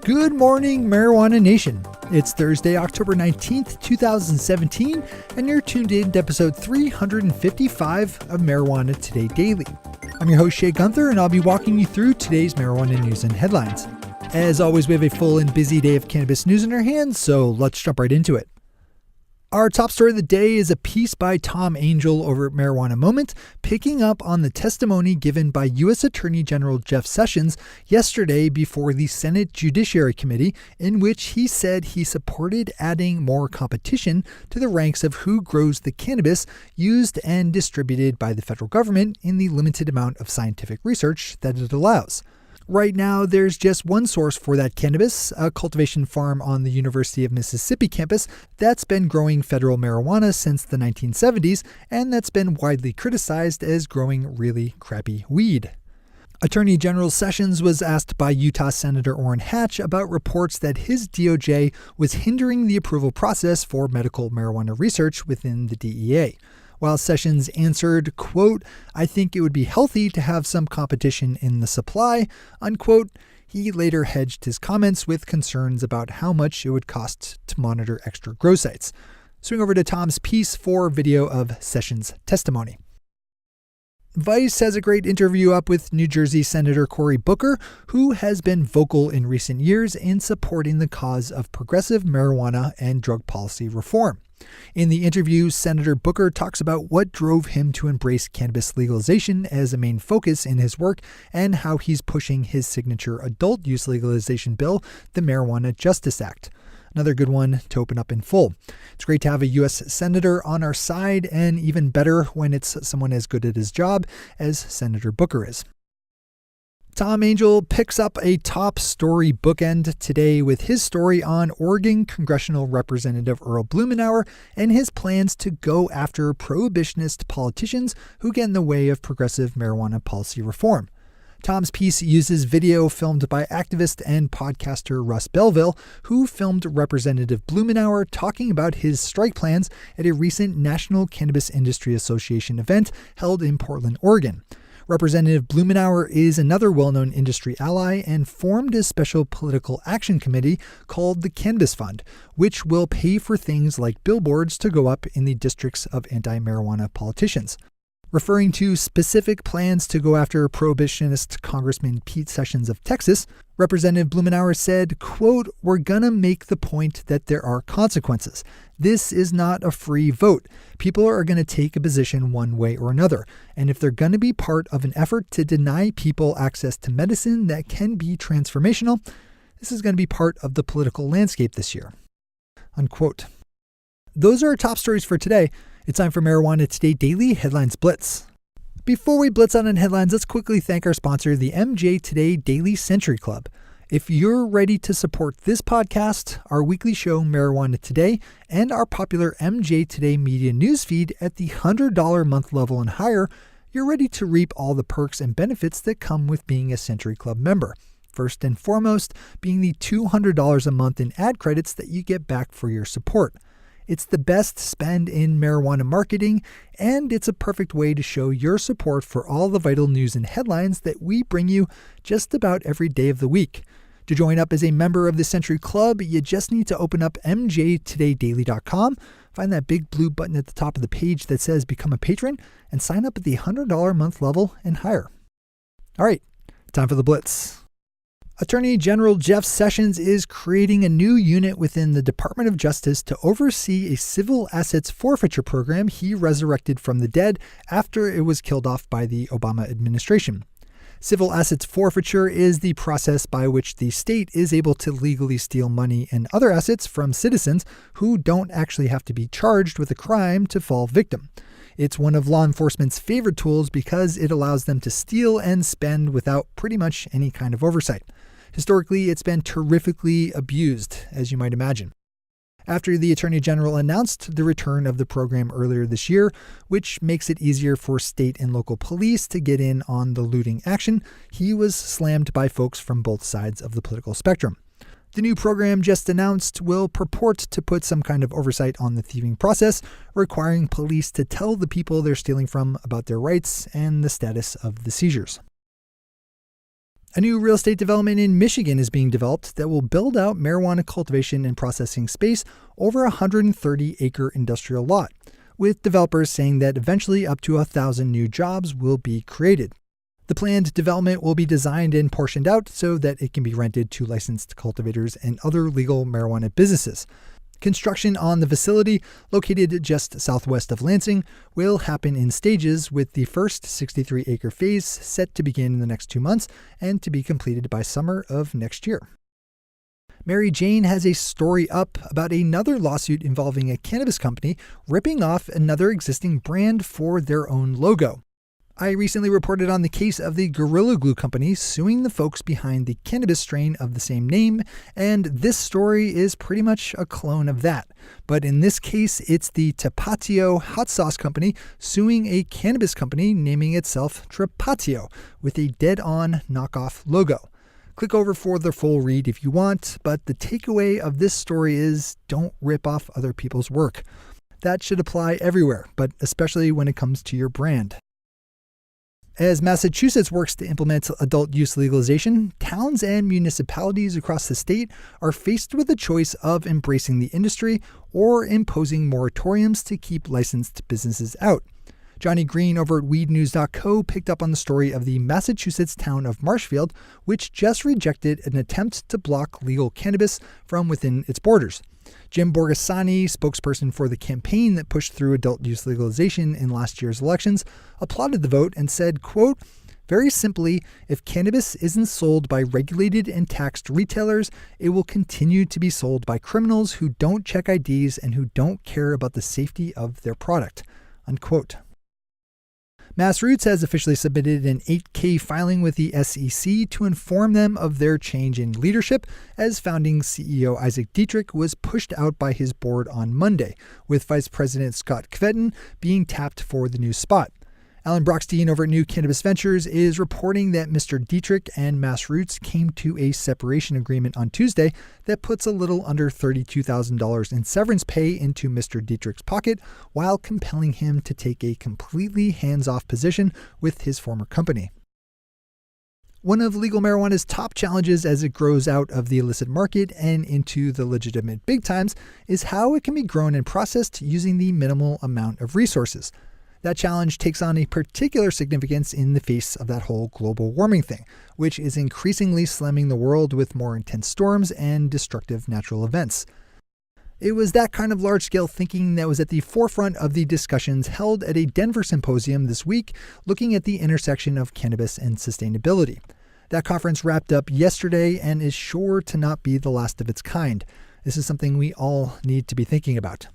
Good morning, Marijuana Nation. It's Thursday, October 19th, 2017, and you're tuned in to episode 355 of Marijuana Today Daily. I'm your host, Shay Gunther, and I'll be walking you through today's marijuana news and headlines. As always, we have a full and busy day of cannabis news in our hands, so let's jump right into it. Our top story of the day is a piece by Tom Angel over at Marijuana Moment, picking up on the testimony given by U.S. Attorney General Jeff Sessions yesterday before the Senate Judiciary Committee, in which he said he supported adding more competition to the ranks of who grows the cannabis used and distributed by the federal government in the limited amount of scientific research that it allows. Right now, there's just one source for that cannabis, a cultivation farm on the University of Mississippi campus that's been growing federal marijuana since the 1970s, and that's been widely criticized as growing really crappy weed. Attorney General Sessions was asked by Utah Senator Orrin Hatch about reports that his DOJ was hindering the approval process for medical marijuana research within the DEA. While Sessions answered, quote, "I think it would be healthy to have some competition in the supply," unquote, he later hedged his comments with concerns about how much it would cost to monitor extra grow sites. Swing over to Tom's piece for video of Sessions' testimony. Vice has a great interview up with New Jersey Senator Cory Booker, who has been vocal in recent years in supporting the cause of progressive marijuana and drug policy reform. In the interview, Senator Booker talks about what drove him to embrace cannabis legalization as a main focus in his work and how he's pushing his signature adult use legalization bill, the Marijuana Justice Act. Another good one to open up in full. It's great to have a U.S. Senator on our side, and even better when it's someone as good at his job as Senator Booker is. Tom Angel picks up a top story bookend today with his story on Oregon Congressional Representative Earl Blumenauer and his plans to go after prohibitionist politicians who get in the way of progressive marijuana policy reform. Tom's piece uses video filmed by activist and podcaster Russ Belville, who filmed Representative Blumenauer talking about his strike plans at a recent National Cannabis Industry Association event held in Portland, Oregon. Representative Blumenauer is another well-known industry ally and formed a special political action committee called the Cannabis Fund, which will pay for things like billboards to go up in the districts of anti-marijuana politicians. Referring to specific plans to go after prohibitionist Congressman Pete Sessions of Texas, Representative Blumenauer said, quote, "We're gonna make the point that there are consequences. This is not a free vote. People are gonna take a position one way or another. And if they're gonna be part of an effort to deny people access to medicine that can be transformational, this is gonna be part of the political landscape this year." Unquote. Those are our top stories for today. It's time for Marijuana Today Daily Headlines Blitz. Before we blitz on headlines, let's quickly thank our sponsor, the MJ Today Daily Century Club. If you're ready to support this podcast, our weekly show Marijuana Today, and our popular MJ Today media newsfeed at the $100 a month level and higher, you're ready to reap all the perks and benefits that come with being a Century Club member. First and foremost, being the $200 a month in ad credits that you get back for your support. It's the best spend in marijuana marketing, and it's a perfect way to show your support for all the vital news and headlines that we bring you just about every day of the week. To join up as a member of the Century Club, you just need to open up mjtodaydaily.com, find that big blue button at the top of the page that says Become a Patron, and sign up at the $100 a month level and higher. All right, time for the Blitz. Attorney General Jeff Sessions is creating a new unit within the Department of Justice to oversee a civil assets forfeiture program he resurrected from the dead after it was killed off by the Obama administration. Civil assets forfeiture is the process by which the state is able to legally steal money and other assets from citizens who don't actually have to be charged with a crime to fall victim. It's one of law enforcement's favorite tools because it allows them to steal and spend without pretty much any kind of oversight. Historically, it's been terrifically abused, as you might imagine. After the Attorney General announced the return of the program earlier this year, which makes it easier for state and local police to get in on the looting action, he was slammed by folks from both sides of the political spectrum. The new program just announced will purport to put some kind of oversight on the thieving process, requiring police to tell the people they're stealing from about their rights and the status of the seizures. A new real estate development in Michigan is being developed that will build out marijuana cultivation and processing space over a 130-acre industrial lot, with developers saying that eventually up to 1,000 new jobs will be created. The planned development will be designed and portioned out so that it can be rented to licensed cultivators and other legal marijuana businesses. Construction on the facility, located just southwest of Lansing, will happen in stages, with the first 63-acre phase set to begin in the next 2 months and to be completed by summer of next year. Mary Jane has a story up about another lawsuit involving a cannabis company ripping off another existing brand for their own logo. I recently reported on the case of the Gorilla Glue company suing the folks behind the cannabis strain of the same name, and this story is pretty much a clone of that. But in this case, it's the Tapatio hot sauce company suing a cannabis company naming itself Trapatio with a dead-on knockoff logo. Click over for the full read if you want, but the takeaway of this story is don't rip off other people's work. That should apply everywhere, but especially when it comes to your brand. As Massachusetts works to implement adult use legalization, towns and municipalities across the state are faced with the choice of embracing the industry or imposing moratoriums to keep licensed businesses out. Johnny Green over at weednews.co picked up on the story of the Massachusetts town of Marshfield, which just rejected an attempt to block legal cannabis from within its borders. Jim Borghesani, spokesperson for the campaign that pushed through adult use legalization in last year's elections, applauded the vote and said, quote, "Very simply, if cannabis isn't sold by regulated and taxed retailers, it will continue to be sold by criminals who don't check IDs and who don't care about the safety of their product." Unquote. MassRoots has officially submitted an 8K filing with the SEC to inform them of their change in leadership, as founding CEO Isaac Dietrich was pushed out by his board on Monday, with Vice President Scott Kvetten being tapped for the new spot. Alan Brockstein over at New Cannabis Ventures is reporting that Mr. Dietrich and MassRoots came to a separation agreement on Tuesday that puts a little under $32,000 in severance pay into Mr. Dietrich's pocket while compelling him to take a completely hands-off position with his former company. One of legal marijuana's top challenges as it grows out of the illicit market and into the legitimate big times is how it can be grown and processed using the minimal amount of resources. That challenge takes on a particular significance in the face of that whole global warming thing, which is increasingly slamming the world with more intense storms and destructive natural events. It was that kind of large-scale thinking that was at the forefront of the discussions held at a Denver symposium this week, looking at the intersection of cannabis and sustainability. That conference wrapped up yesterday and is sure to not be the last of its kind. This is something we all need to be thinking about.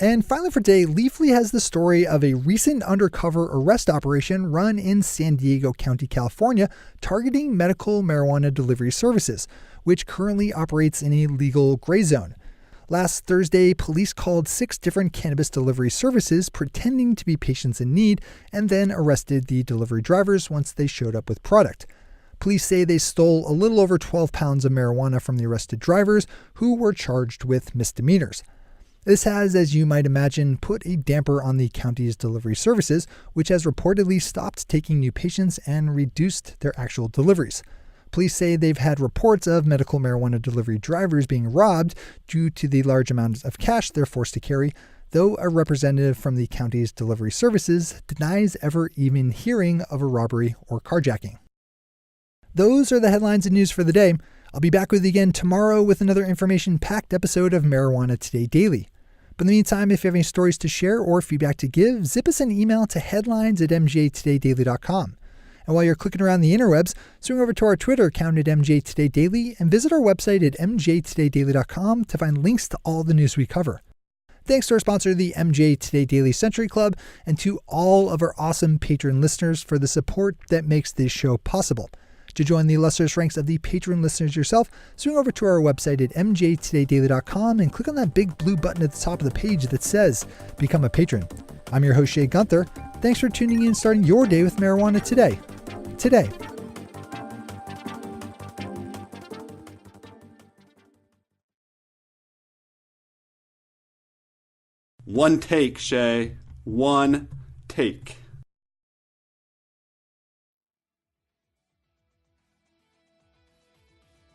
And finally for today, Leafly has the story of a recent undercover arrest operation run in San Diego County, California, targeting medical marijuana delivery services, which currently operates in a legal gray zone. Last Thursday, police called 6 different cannabis delivery services pretending to be patients in need and then arrested the delivery drivers once they showed up with product. Police say they stole a little over 12 pounds of marijuana from the arrested drivers, who were charged with misdemeanors. This has, as you might imagine, put a damper on the county's delivery services, which has reportedly stopped taking new patients and reduced their actual deliveries. Police say they've had reports of medical marijuana delivery drivers being robbed due to the large amounts of cash they're forced to carry, though a representative from the county's delivery services denies ever even hearing of a robbery or carjacking. Those are the headlines and news for the day. I'll be back with you again tomorrow with another information-packed episode of Marijuana Today Daily. But in the meantime, if you have any stories to share or feedback to give, zip us an email to headlines@mjtodaydaily.com. And while you're clicking around the interwebs, swing over to our Twitter account at mjtodaydaily and visit our website at mjtodaydaily.com to find links to all the news we cover. Thanks to our sponsor, the MJ Today Daily Century Club, and to all of our awesome patron listeners for the support that makes this show possible. To join the illustrious ranks of the patron listeners yourself, swing over to our website at mjtodaydaily.com and click on that big blue button at the top of the page that says Become a Patron. I'm your host, Shay Gunther. Thanks for tuning in and starting your day with marijuana today. One take, Shay. One take.